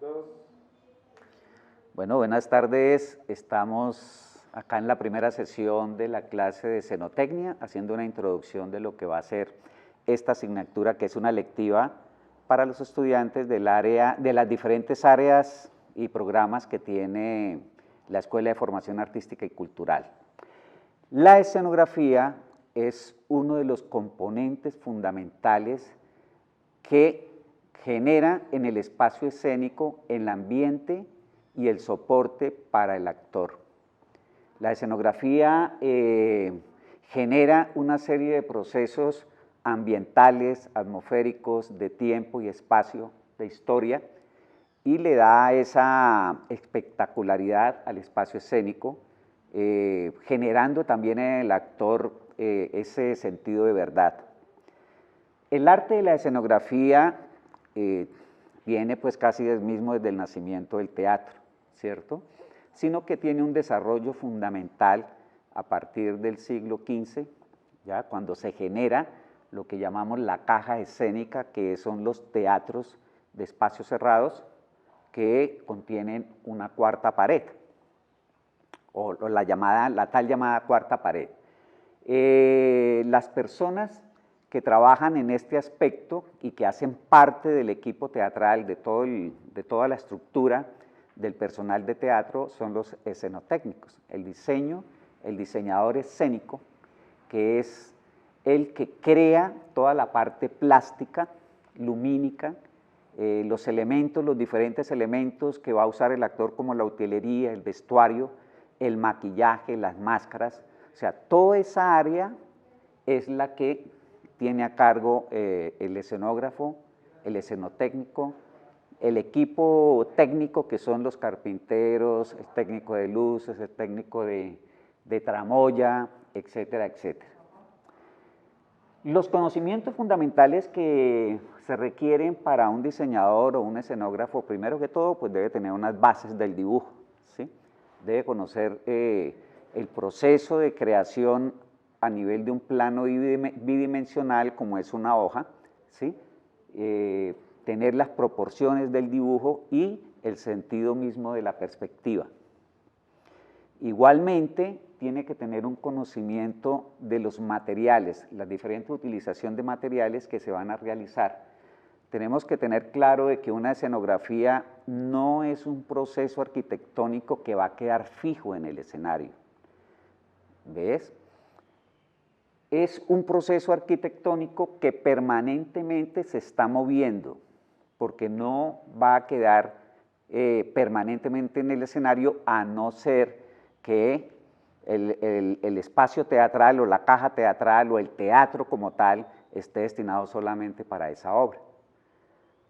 Dos. Bueno, buenas tardes. Estamos acá en la primera sesión de la clase de Escenotecnia, haciendo una introducción de lo que va a ser esta asignatura, que es una lectiva para los estudiantes del área, de las diferentes áreas y programas que tiene la Escuela de Formación Artística y Cultural. La escenografía es uno de los componentes fundamentales que genera en el espacio escénico el ambiente y el soporte para el actor. La escenografía genera una serie de procesos ambientales, atmosféricos, de tiempo y espacio, de historia, y le da esa espectacularidad al espacio escénico, generando también en el actor ese sentido de verdad. El arte de la escenografía viene pues casi mismo desde el nacimiento del teatro, ¿cierto? Sino que tiene un desarrollo fundamental a partir del siglo XV, ya cuando se genera lo que llamamos la caja escénica, que son los teatros de espacios cerrados que contienen una cuarta pared, o la tal llamada cuarta pared. Las personas que trabajan en este aspecto y que hacen parte del equipo teatral, de toda la estructura del personal de teatro, son los escenotécnicos. El diseñador escénico, que es el que crea toda la parte plástica, lumínica, los diferentes elementos que va a usar el actor, como la utilería, el vestuario, el maquillaje, las máscaras. O sea, toda esa área es la que tiene a cargo el escenógrafo, el escenotécnico, el equipo técnico, que son los carpinteros, el técnico de luces, el técnico de tramoya, etcétera, etcétera. Los conocimientos fundamentales que se requieren para un diseñador o un escenógrafo, primero que todo, pues debe tener unas bases del dibujo, ¿sí? Debe conocer el proceso de creación a nivel de un plano bidimensional, como es una hoja, ¿sí? Tener las proporciones del dibujo y el sentido mismo de la perspectiva. Igualmente, tiene que tener un conocimiento de los materiales, la diferente utilización de materiales que se van a realizar. Tenemos que tener claro de que una escenografía no es un proceso arquitectónico que va a quedar fijo en el escenario. ¿Ves? Es un proceso arquitectónico que permanentemente se está moviendo, porque no va a quedar permanentemente en el escenario, a no ser que el espacio teatral o la caja teatral o el teatro como tal esté destinado solamente para esa obra.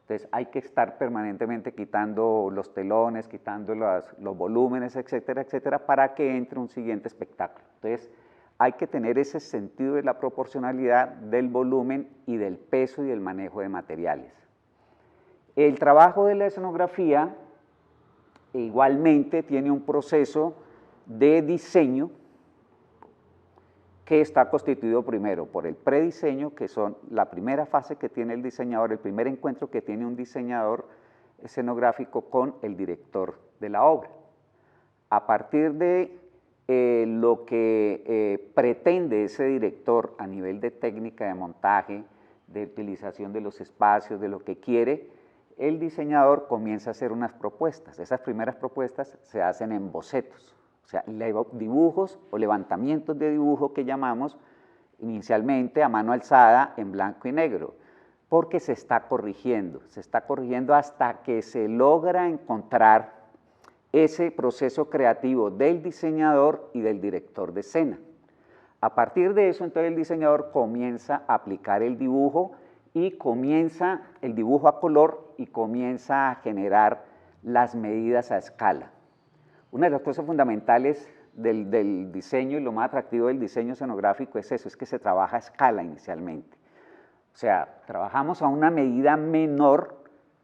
Entonces hay que estar permanentemente quitando los telones, quitando los volúmenes, etcétera, etcétera, para que entre un siguiente espectáculo. Entonces hay que tener ese sentido de la proporcionalidad, del volumen y del peso y del manejo de materiales. El trabajo de la escenografía igualmente tiene un proceso de diseño que está constituido primero por el prediseño, que son la primera fase que tiene el diseñador, el primer encuentro que tiene un diseñador escenográfico con el director de la obra. A partir de lo que pretende ese director a nivel de técnica de montaje, de utilización de los espacios, de lo que quiere, el diseñador comienza a hacer unas propuestas. Esas primeras propuestas se hacen en bocetos, o sea, dibujos o levantamientos de dibujo que llamamos inicialmente a mano alzada en blanco y negro, porque se está corrigiendo hasta que se logra encontrar ese proceso creativo del diseñador y del director de escena. A partir de eso, entonces el diseñador comienza a aplicar el dibujo y comienza el dibujo a color y comienza a generar las medidas a escala. Una de las cosas fundamentales del diseño y lo más atractivo del diseño escenográfico es eso, es que se trabaja a escala inicialmente. O sea, trabajamos a una medida menor,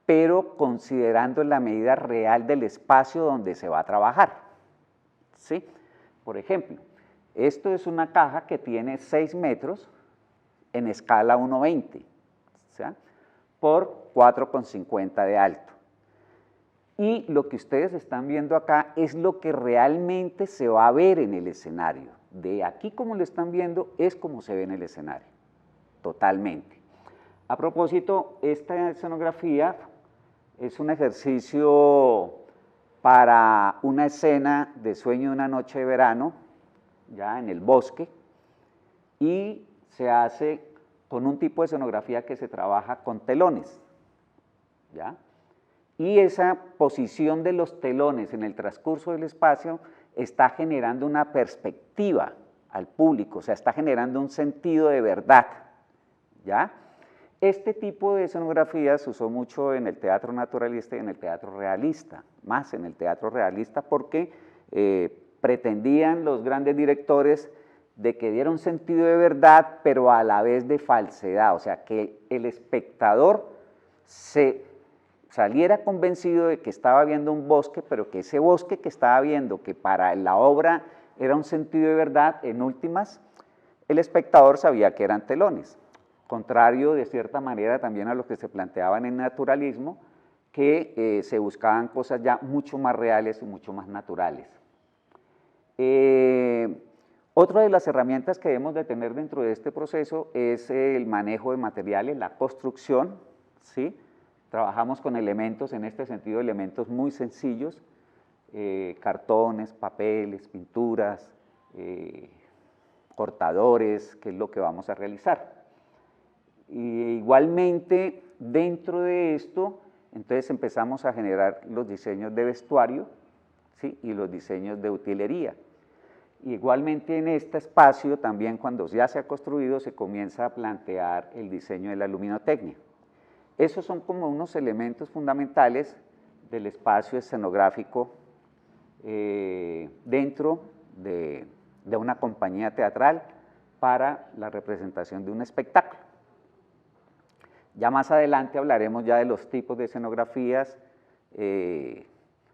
pero considerando la medida real del espacio donde se va a trabajar, ¿sí? Por ejemplo, esto es una caja que tiene 6 metros en escala 1:20, ¿sí? Por 4,50 de alto. y lo que ustedes están viendo acá es lo que realmente se va a ver en el escenario. De aquí como lo están viendo es como se ve en el escenario, totalmente. A propósito, esta escenografía es un ejercicio para una escena de Sueño de una noche de verano, ya en el bosque, y se hace con un tipo de escenografía que se trabaja con telones, ¿ya? Y esa posición de los telones en el transcurso del espacio está generando una perspectiva al público, o sea, está generando un sentido de verdad, ¿ya? Este tipo de escenografías se usó mucho en el teatro naturalista y en el teatro realista, más en el teatro realista porque pretendían los grandes directores de que diera un sentido de verdad, pero a la vez de falsedad, o sea, que el espectador se saliera convencido de que estaba viendo un bosque, pero que ese bosque que estaba viendo, que para la obra era un sentido de verdad, en últimas, el espectador sabía que eran telones. Contrario, de cierta manera, también a lo que se planteaban en naturalismo, que se buscaban cosas ya mucho más reales y mucho más naturales. Otra de las herramientas que debemos de tener dentro de este proceso es el manejo de materiales, la construcción, ¿sí? Trabajamos con elementos, en este sentido, elementos muy sencillos, cartones, papeles, pinturas, cortadores, que es lo que vamos a realizar. Y igualmente, dentro de esto, entonces empezamos a generar los diseños de vestuario, ¿sí? Y los diseños de utilería. Igualmente en este espacio, también cuando ya se ha construido, se comienza a plantear el diseño de la luminotecnia. Esos son como unos elementos fundamentales del espacio escenográfico dentro de una compañía teatral para la representación de un espectáculo. Ya más adelante hablaremos ya de los tipos de escenografías,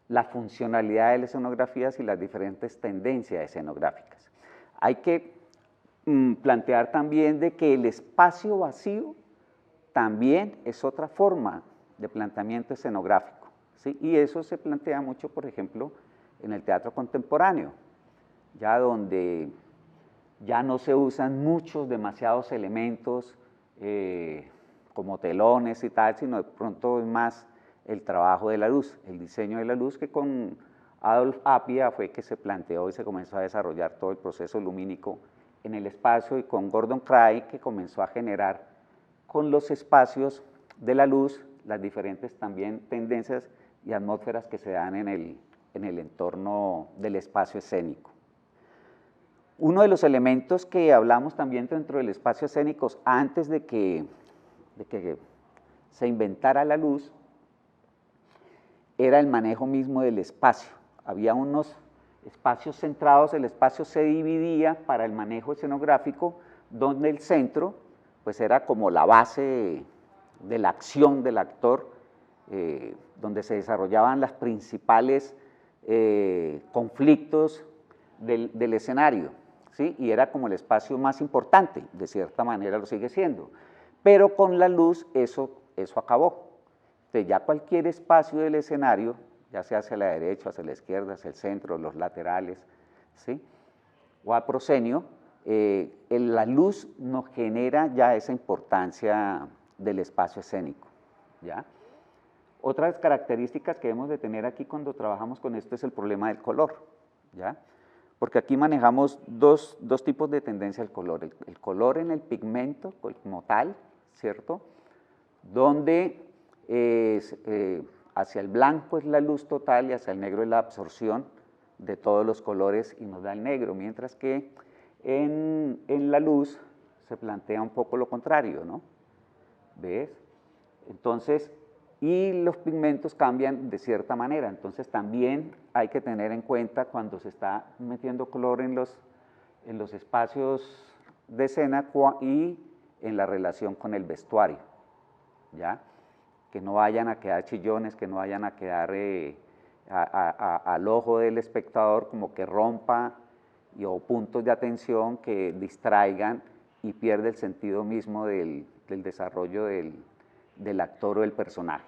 la funcionalidad de las escenografías y las diferentes tendencias escenográficas. Hay que plantear también de que el espacio vacío también es otra forma de planteamiento escenográfico, ¿sí? Y eso se plantea mucho, por ejemplo, en el teatro contemporáneo, ya donde ya no se usan demasiados elementos como telones y tal, sino de pronto es más el trabajo de la luz, el diseño de la luz, que con Adolf Appia fue que se planteó y se comenzó a desarrollar todo el proceso lumínico en el espacio, y con Gordon Craig, que comenzó a generar con los espacios de la luz las diferentes también tendencias y atmósferas que se dan en el entorno del espacio escénico. Uno de los elementos que hablamos también dentro del espacio escénico antes de que se inventara la luz era el manejo mismo del espacio. Había unos espacios centrados, el espacio se dividía para el manejo escenográfico, donde el centro pues era como la base de la acción del actor, donde se desarrollaban los principales conflictos del escenario, ¿sí? Y era como el espacio más importante, de cierta manera lo sigue siendo, pero con la luz eso acabó. Entonces ya cualquier espacio del escenario, ya sea hacia la derecha, hacia la izquierda, hacia el centro, los laterales, ¿sí? O a proscenio, la luz nos genera ya esa importancia del espacio escénico, ¿ya? Otras características que debemos de tener aquí cuando trabajamos con esto es el problema del color, ¿ya? Porque aquí manejamos dos tipos de tendencia al color. El color en el pigmento como tal, ¿cierto? Donde hacia el blanco es la luz total y hacia el negro es la absorción de todos los colores y nos da el negro, mientras que en la luz se plantea un poco lo contrario, ¿no? ¿Ves? Entonces, y los pigmentos cambian de cierta manera, entonces también hay que tener en cuenta cuando se está metiendo color en los espacios de escena y en la relación con el vestuario, ¿ya? Que no vayan a quedar chillones, que no vayan a quedar al ojo del espectador como que rompa o puntos de atención que distraigan y pierde el sentido mismo del desarrollo del actor o del personaje.